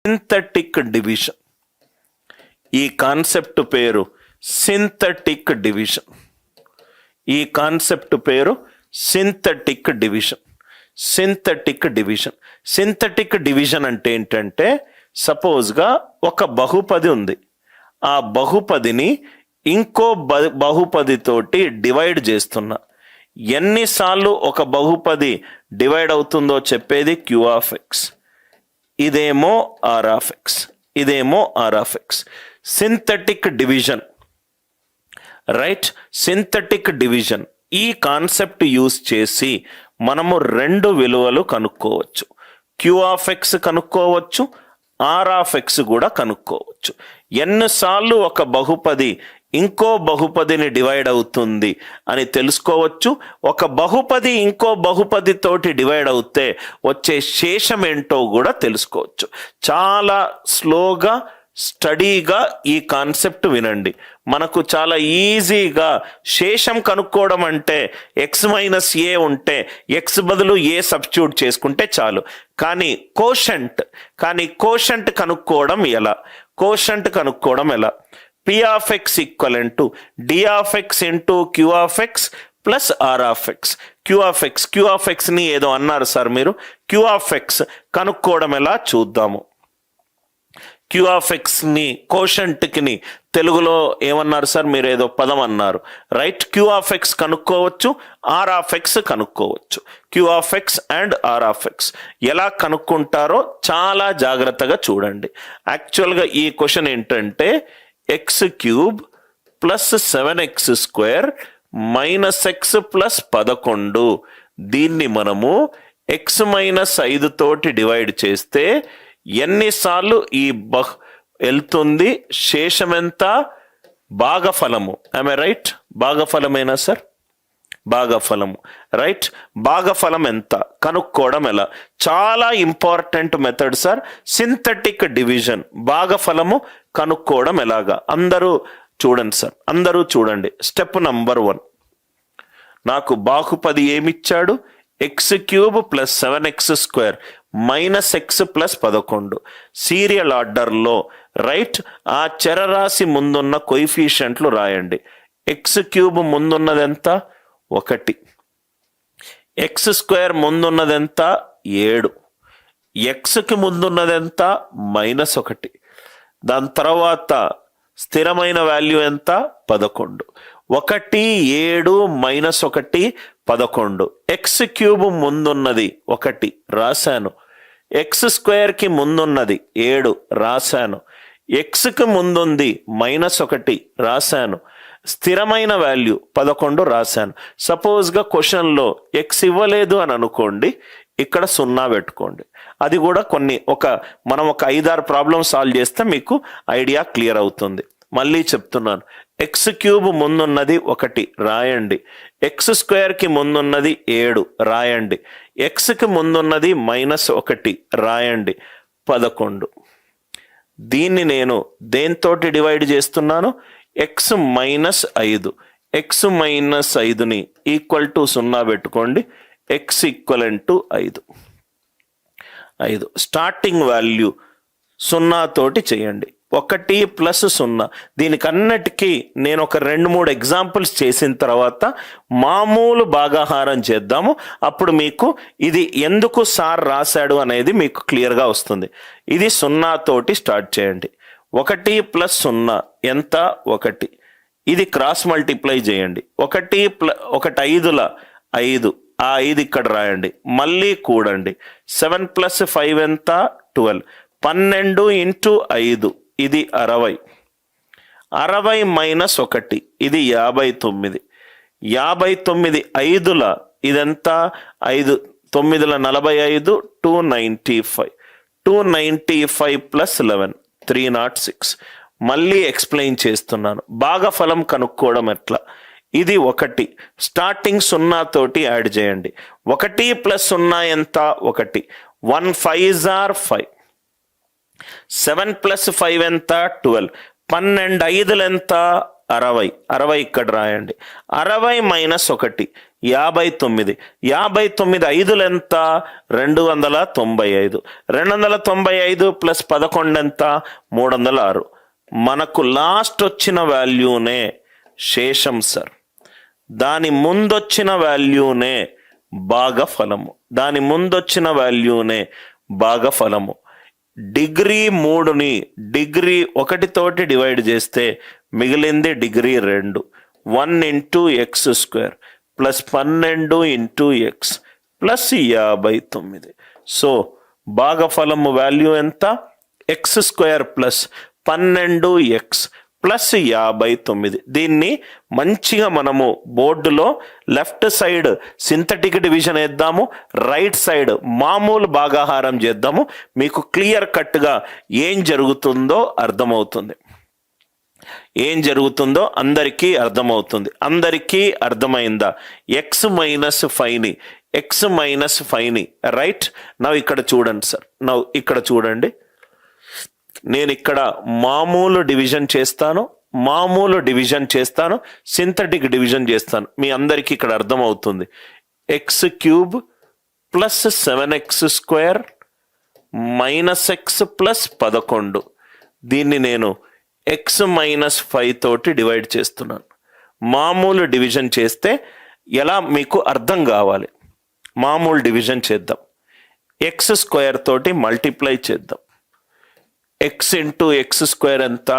Synthetic division. ఈ concept పేరు synthetic division. ఈ కాన్సెప్ట్ పేరు synthetic division. Synthetic division. Synthetic division అంటే ఏంటంటే, సపోజ్గా ఒక బహుపది ఉంది, ఆ బహుపదిని ఇంకో బహుపదితోటి డివైడ్ చేస్తున్నా. ఎన్నిసార్లు ఒక బహుపది డివైడ్ అవుతుందో చెప్పేది క్యూ ఆఫ్ ఎక్స్. ఇదేమో ఆర్ ఆఫ్ ఎక్స్, ఇదేమో R of x. Synthetic division, right? Synthetic division. ఈ కాన్సెప్ట్ యూజ్ చేసి మనము రెండు విలువలు కనుక్కోవచ్చు. క్యూ ఆఫ్ ఎక్స్ కనుక్కోవచ్చు, ఆర్ ఆఫ్ ఎక్స్ కూడా కనుక్కోవచ్చు. ఎన్నిసార్లు ఒక బహుపది ఇంకో బహుపదిని డివైడ్ అవుతుంది అని తెలుసుకోవచ్చు. ఒక బహుపది ఇంకో బహుపది తోటి డివైడ్ అవుతే వచ్చే శేషం ఏంటో కూడా తెలుసుకోవచ్చు. చాలా స్లోగా స్టడీగా ఈ కాన్సెప్ట్ వినండి. మనకు చాలా ఈజీగా శేషం కనుక్కోవడం అంటే ఎక్స్ మైనస్ ఏ ఉంటే ఎక్స్ బదులు ఏ సబ్స్టిట్యూట్ చేసుకుంటే చాలు. కానీ కోషంట్ కనుక్కోవడం ఎలా? కోషంట్ కనుక్కోవడం ఎలా? P of X equivalent to D of X into Q of X plus R of X. Q of ఎక్స్ని ఏదో అన్నారు సార్ మీరు. క్యూ ఆఫ్ ఎక్స్ కనుక్కోవడం ఎలా చూద్దాము. క్యూ ఆఫ్ ఎక్స్ని కోషంట్కి తెలుగులో ఏమన్నారు సార్ మీరు? ఏదో పదం అన్నారు, రైట్? క్యూ ఆఫ్ ఎక్స్ కనుక్కోవచ్చు, ఆర్ ఆఫ్ ఎక్స్ కనుక్కోవచ్చు. Q of X and R of X ఎలా కనుక్కుంటారో చాలా జాగ్రత్తగా చూడండి. యాక్చువల్గా ఈ క్వశ్చన్ ఏంటంటే X cube plus 7x² minus X plus 11. దీన్ని మనము ఎక్స్ మైనస్ 5 తోటి డివైడ్ చేస్తే ఎన్నిసార్లు ఈ వెళ్తుంది, శేషం ఎంత? భాగఫలము. ఆమె రైట్? భాగఫలమేనా సార్? భాగఫలము, రైట్? భాగఫలం ఎంత కనుక్కోవడం ఎలా? చాలా important method sir, synthetic division. భాగఫలము కనుక్కోవడం ఎలాగా? అందరూ చూడండి సార్, అందరూ చూడండి. స్టెప్ నంబర్ 1, నాకు బహుపది ఏమిచ్చాడు? X cube plus 7x² minus X plus 11. Serial ఆర్డర్లో, రైట్? ఆ చరరాశి ముందున్న కోఎఫిషియంట్లు రాయండి. ఎక్స్ క్యూబ్ ముందున్నది ఎంత? 1. x² ముందున్నది ఎంత? 7. ఎక్స్కి ముందున్నది ఎంత? -1. దాని తర్వాత స్థిరమైన వాల్యూ ఎంత? 11. 1, 7 -1 11. ఎక్స్ క్యూబ్ ముందున్నది 1 రాశాను. x² ముందున్నది 7 రాశాను. ఎక్స్కి ముందుంది -1 రాశాను. స్థిరమైన వాల్యూ 11 రాశాను. సపోజ్గా క్వశ్చన్లో ఎక్స్ ఇవ్వలేదు అని అనుకోండి, ఇక్కడ 0 పెట్టుకోండి. అది కూడా మనం ఒక 5-6 ప్రాబ్లమ్ సాల్వ్ చేస్తే మీకు ఐడియా క్లియర్ అవుతుంది. మళ్ళీ చెప్తున్నాను, ఎక్స్ క్యూబ్ ముందున్నది 1 రాయండి. x² ముందున్నది 7 రాయండి. ఎక్స్కి ముందున్నది -1 రాయండి. 11. దీన్ని నేను దేంతోటి డివైడ్ చేస్తున్నాను? X minus 5. ఎక్స్ మైనస్ 5ని ఈక్వల్ టు 0 పెట్టుకోండి. X equivalent to 5. Starting value 0 తోటి చేయండి. 1 + 0. దీనికన్నిటికీ నేను ఒక 2-3 ఎగ్జాంపుల్స్ చేసిన తర్వాత మామూలు భాగాహారం చేద్దాము. అప్పుడు మీకు ఇది ఎందుకు సార్ రాశాడు అనేది మీకు క్లియర్గా వస్తుంది. ఇది 0 తోటి స్టార్ట్ చేయండి. 1 + 0 ఎంత? 1. ఇది క్రాస్ మల్టిప్లై చేయండి. 1 5ల 5. ఆ 5 ఇక్కడ రాయండి. మళ్ళీ కూడండి. 7 + 5 ఎంత? 12. 12 × 5 ఇది 60. 60 - 1 ఇది 59. 59 5ల ఇదెంత? 5 9ల 45. 295. 295 + 11 306. మళ్ళీ ఎక్స్ప్లెయిన్ చేస్తున్నాను. భాగఫలం కనుక్కోవడం ఎట్లా? ఇది 1. స్టార్టింగ్ 0 తోటి యాడ్ చేయండి. 1 + 0 ఎంత? 1. 1 5s are 5. 7 + 5 ఎంత? 12. 12 5లు ఎంత? 60. 60 ఇక్కడ రాయండి. 60 - 1 59. 59 ఐదులు ఎంత? 295. 295 ప్లస్ 11 ఎంత? 306. మనకు లాస్ట్ వచ్చిన వాల్యూనే శేషం సార్. దాని ముందొచ్చిన వాల్యూనే భాగఫలము. దాని ముందొచ్చిన వాల్యూనే భాగఫలము. డిగ్రీ 3ని డిగ్రీ 1 తోటి డివైడ్ చేస్తే మిగిలింది degree 2. 1 into x square plus 12 into x plus 59. So భాగఫలము వాల్యూ ఎంత? X square plus 12 x plus 59. దీన్ని మంచిగా మనము బోర్డులో లెఫ్ట్ సైడ్ సింథటిక్ డివిజన్ వేద్దాము, రైట్ సైడ్ మామూలు భాగాహారం చేద్దాము. మీకు క్లియర్ కట్గా ఏం జరుగుతుందో అర్థమవుతుంది. ఏం జరుగుతుందో అందరికీ అర్థమవుతుంది. అందరికీ అర్థమైందా? ఎక్స్ మైనస్ 5ని ఎక్స్ మైనస్ 5ని రైట్. నవ్వు ఇక్కడ చూడండి సార్, నవ్వు ఇక్కడ చూడండి. నేను ఇక్కడ మామూలు డివిజన్ చేస్తాను, సింథటిక్ డివిజన్ చేస్తాను. మీ అందరికీ ఇక్కడ అర్థమవుతుంది. X cube plus 7x square minus X plus 11. దీన్ని నేను ఎక్స్ మైనస్ 5 తోటి డివైడ్ చేస్తున్నాను. మామూలు డివిజన్ చేస్తే ఎలా మీకు అర్థం కావాలి. మామూలు డివిజన్ చేద్దాం. ఎక్స్ స్క్వేర్ తోటి మల్టిప్లై చేద్దాం. ఎక్స్ ఇంటూ ఎక్స్ స్క్వేర్ ఎంత?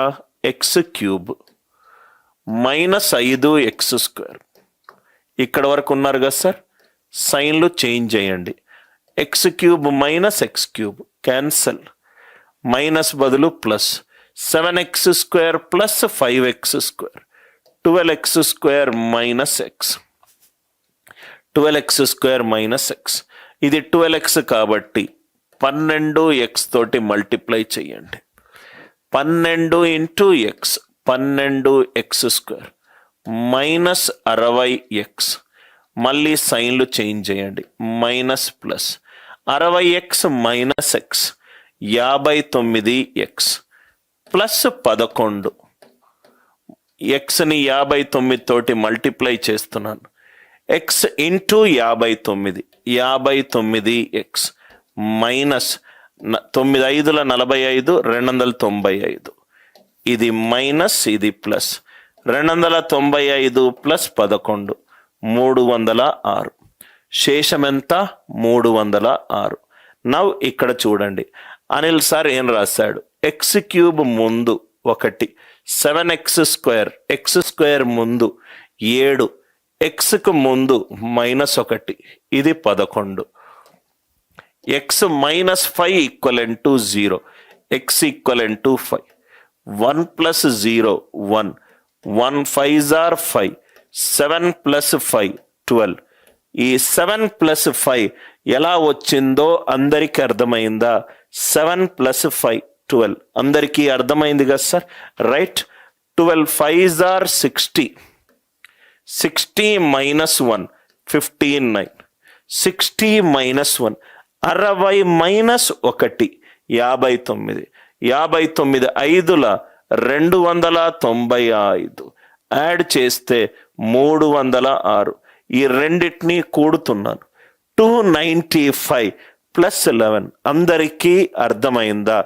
X cube minus 5x square. ఇక్కడ వరకు ఉన్నారు కదా సార్, సైన్లు చేంజ్ చేయండి. X cube minus x cube cancel, minus బదులు plus 7x square plus 5x square 12x square minus x 12x square minus x. ఇది 12x కాబట్టి 12x తోటి మల్టిప్లై చేయండి. 12 into X 12x square minus 60x. మళ్ళీ సైన్లు change చేయండి. Minus plus 60x minus X 59x plus 11. ఎక్స్ని 59 తోటి multiply చేస్తున్నాను. X into 59x minus 9 5 45 295. ఇది minus, ఇది ప్లస్. 295 ప్లస్ 11 306. శేషం ఎంత? 306. నవ్ ఇక్కడ చూడండి, అనిల్ సార్ ఏం రాశాడు? ఎక్స్ క్యూబ్ ముందు 1, 7x స్క్వేర్ ఎక్స్ స్క్వేర్ ముందు 7, ఎక్స్కు ముందు మైనస్ 1, ఇది 11. X minus 5 equivalent to 0, X equivalent to 5. 1 plus 0 1, 1 5s are 5, 7 plus 5 12. ఈ 7 ప్లస్ 5 ఎలా వచ్చిందో అందరికీ అర్థమైందా? 7 ప్లస్ 5 12. అందరికీ అర్థమైంది కదా sir, right. 12 5s are 60, 60 minus 1 15 9, 60 minus 1 60 minus 1 59. 59 5ల 295 add చేస్తే 306. ఈ రెండింటినీ కూడుతున్నాను. 295 ప్లస్ 11. అందరికీ అర్థమైందా?